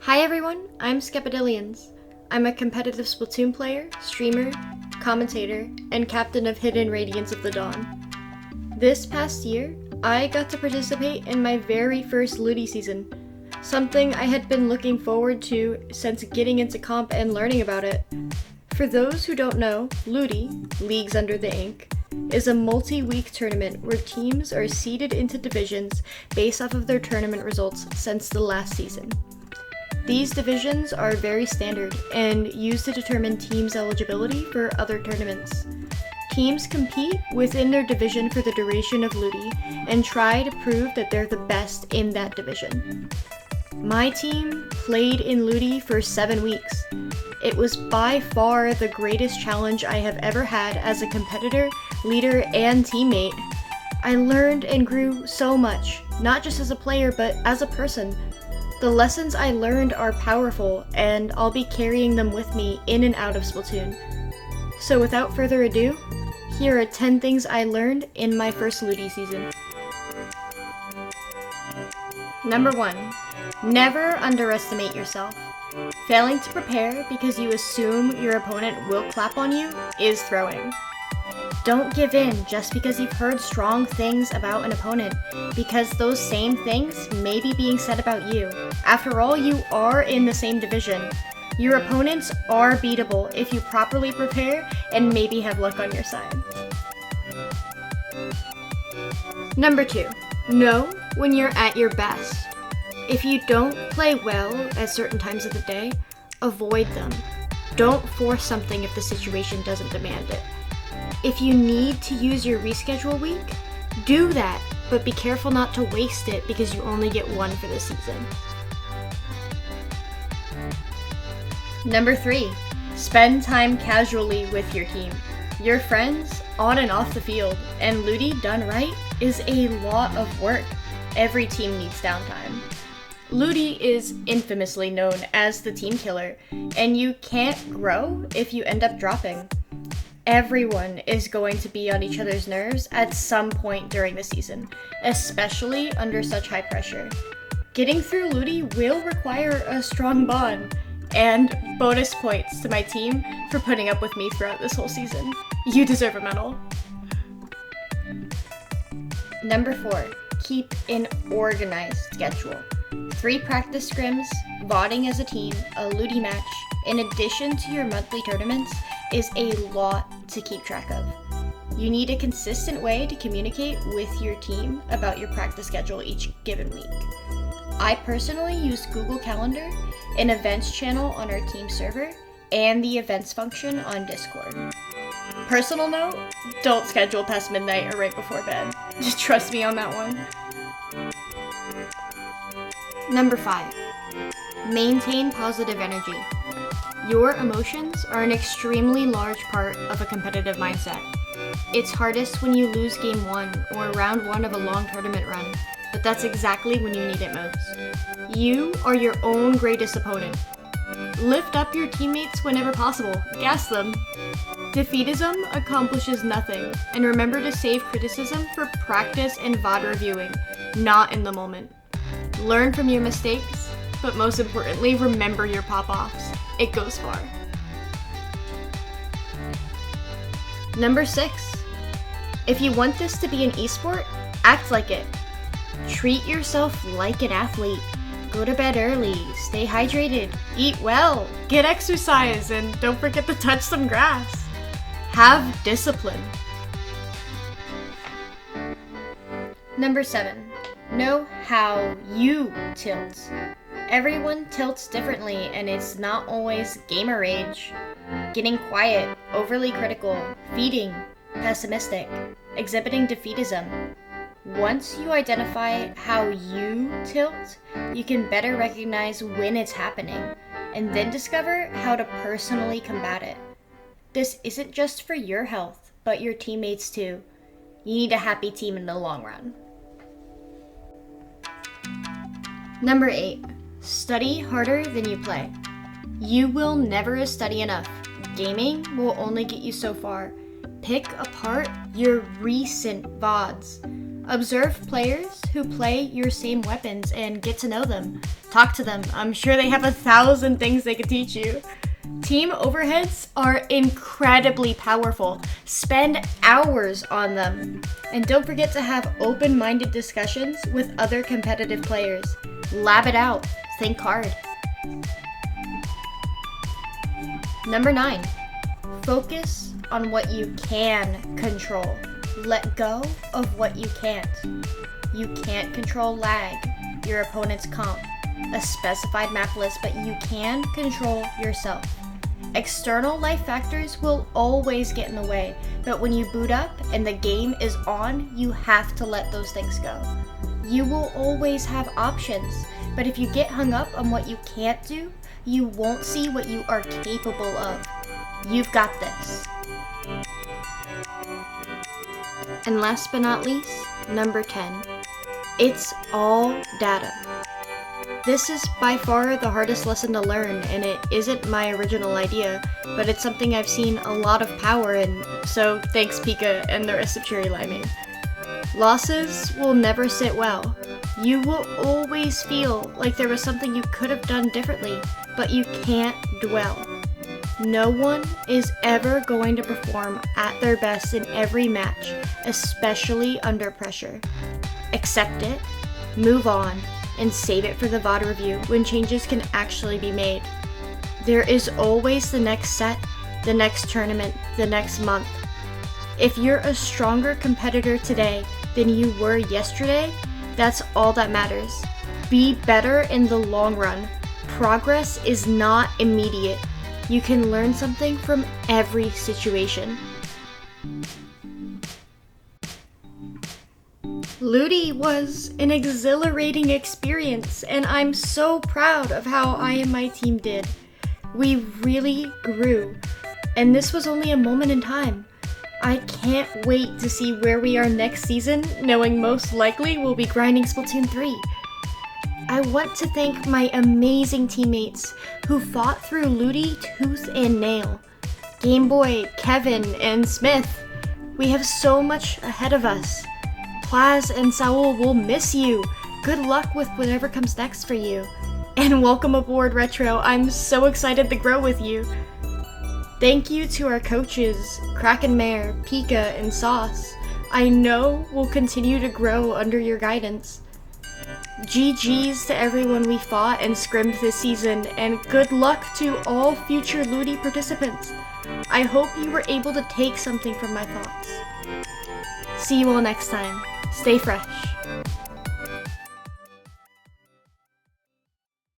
Hi everyone, I'm Skepidillions. I'm a competitive Splatoon player, streamer, commentator, and captain of Hidden Radiance of the Dawn. This past year, I got to participate in my very first LUTI season, something I had been looking forward to since getting into comp and learning about it. For those who don't know, LUTI, Leagues Under the Ink, is a multi-week tournament where teams are seeded into divisions based off of their tournament results since the last season. These divisions are very standard and used to determine teams' eligibility for other tournaments. Teams compete within their division for the duration of LUTI and try to prove that they're the best in that division. My team played in LUTI for 7 weeks. It was by far the greatest challenge I have ever had as a competitor, leader, and teammate. I learned and grew so much, not just as a player, but as a person. The lessons I learned are powerful, and I'll be carrying them with me in and out of Splatoon. So without further ado, here are 10 things I learned in my first LUTI season. Number 1. Never underestimate yourself. Failing to prepare because you assume your opponent will clap on you is throwing. Don't give in just because you've heard strong things about an opponent, because those same things may be being said about you. After all, you are in the same division. Your opponents are beatable if you properly prepare and maybe have luck on your side. Number 2. Know when you're at your best. If you don't play well at certain times of the day, avoid them. Don't force something if the situation doesn't demand it. If you need to use your reschedule week, do that, but be careful not to waste it because you only get one for the season. Number 3, spend time casually with your team. Your friends, on and off the field, and LUTI done right is a lot of work. Every team needs downtime. LUTI is infamously known as the team killer, and you can't grow if you end up dropping. Everyone is going to be on each other's nerves at some point during the season, especially under such high pressure. Getting through LUTI will require a strong bond, and bonus points to my team for putting up with me throughout this whole season. You deserve a medal. Number 4, keep an organized schedule. 3 practice scrims, VODing as a team, a LUTI match, in addition to your monthly tournaments, is a lot to keep track of. You need a consistent way to communicate with your team about your practice schedule each given week. I personally use Google Calendar, an events channel on our team server, and the events function on Discord. Personal note, don't schedule past midnight or right before bed. Just trust me on that one. Number 5, maintain positive energy. Your emotions are an extremely large part of a competitive mindset. It's hardest when you lose game 1 or round 1 of a long tournament run, but that's exactly when you need it most. You are your own greatest opponent. Lift up your teammates whenever possible. Gas them. Defeatism accomplishes nothing, and remember to save criticism for practice and VOD reviewing, not in the moment. Learn from your mistakes, but most importantly, remember your pop-offs. It goes far. Number 6, if you want this to be an esport, act like it. Treat yourself like an athlete. Go to bed early, stay hydrated, eat well, get exercise, and don't forget to touch some grass. Have discipline. Number 7, know how you tilt. Everyone tilts differently, and it's not always gamer rage. Getting quiet, overly critical, feeding, pessimistic, exhibiting defeatism. Once you identify how you tilt, you can better recognize when it's happening, and then discover how to personally combat it. This isn't just for your health, but your teammates too. You need a happy team in the long run. Number 8, study harder than you play. You will never study enough. Gaming will only get you so far. Pick apart your recent VODs. Observe players who play your same weapons and get to know them. Talk to them. I'm sure they have 1,000 things they could teach you. Team overheads are incredibly powerful. Spend hours on them. And don't forget to have open-minded discussions with other competitive players. Lab it out. Think hard. Number 9. Focus on what you can control. Let go of what you can't. You can't control lag, your opponent's comp, a specified map list, but you can control yourself. External life factors will always get in the way, but when you boot up and the game is on, you have to let those things go. You will always have options, but if you get hung up on what you can't do, you won't see what you are capable of. You've got this. And last but not least, number 10. It's all data. This is by far the hardest lesson to learn, and it isn't my original idea, but it's something I've seen a lot of power in, so thanks Pika and the rest of Cherry Limeade. Losses will never sit well. You will always feel like there was something you could have done differently, but you can't dwell. No one is ever going to perform at their best in every match, especially under pressure. Accept it, move on, and save it for the VOD review when changes can actually be made. There is always the next set, the next tournament, the next month. If you're a stronger competitor today than you were yesterday, that's all that matters. Be better in the long run. Progress is not immediate. You can learn something from every situation. LUTI was an exhilarating experience, and I'm so proud of how I and my team did. We really grew, and this was only a moment in time. I can't wait to see where we are next season, knowing most likely we'll be grinding Splatoon 3. I want to thank my amazing teammates who fought through LUTI tooth and nail. Gameboy, Kevin, and Smith. We have so much ahead of us. Plaz and Saul will miss you. Good luck with whatever comes next for you. And welcome aboard, Retro. I'm so excited to grow with you. Thank you to our coaches, KrakenMare, Pika, and Sauce. I know we'll continue to grow under your guidance. GG's to everyone we fought and scrimmed this season, and good luck to all future LUTI participants. I hope you were able to take something from my thoughts. See you all next time. Stay fresh.